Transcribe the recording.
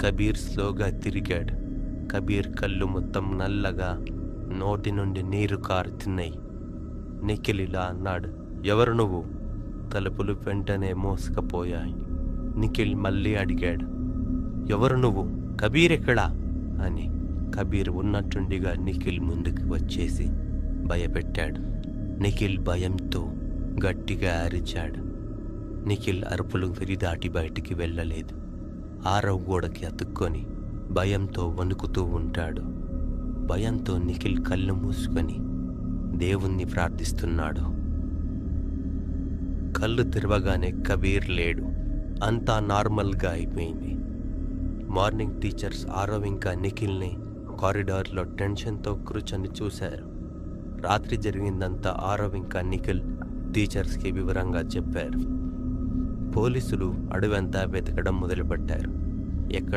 కబీర్ స్లోగా తిరిగాడు. కబీర్ కళ్ళు మొత్తం నల్లగా, నోటి నుండి నీరు కారుతున్నాయి. నిఖిల్ ఇలా అన్నాడు, ఎవరు నువ్వు? తలుపులు వెంటనే మోసుకుపోయాయి. నిఖిల్ మళ్ళీ అడిగాడు, ఎవరు నువ్వు? కబీర్ ఎక్కడా అని. కబీర్ ఉన్నట్టుండిగా నిఖిల్ ముందుకు వచ్చేసి భయపెట్టాడు. నిఖిల్ భయంతో గట్టిగా అరిచాడు. నిఖిల్ అరుపులు విరిదాటి బయటికి వెళ్ళలేదు. ఆరవ గోడకి అతుక్కొని భయంతో వణుకుతూ ఉంటాడు. భయంతో నిఖిల్ కళ్ళు మూసుకొని దేవుణ్ణి ప్రార్థిస్తున్నాడు. కళ్ళు తెరవగానే కబీర్ లేడు. అంతా నార్మల్గా అయిపోయింది. మార్నింగ్ టీచర్స్ ఆరవ్ ఇంకా నిఖిల్ని కారిడార్లో టెన్షన్తో కూర్చొని చూశారు. రాత్రి జరిగిందంతా ఆరవ్ ఇంకా నిఖిల్ టీచర్స్కి వివరంగా చెప్పారు. పోలీసులు అడవంతా వెతకడం మొదలుపెట్టారు. ఎక్కడ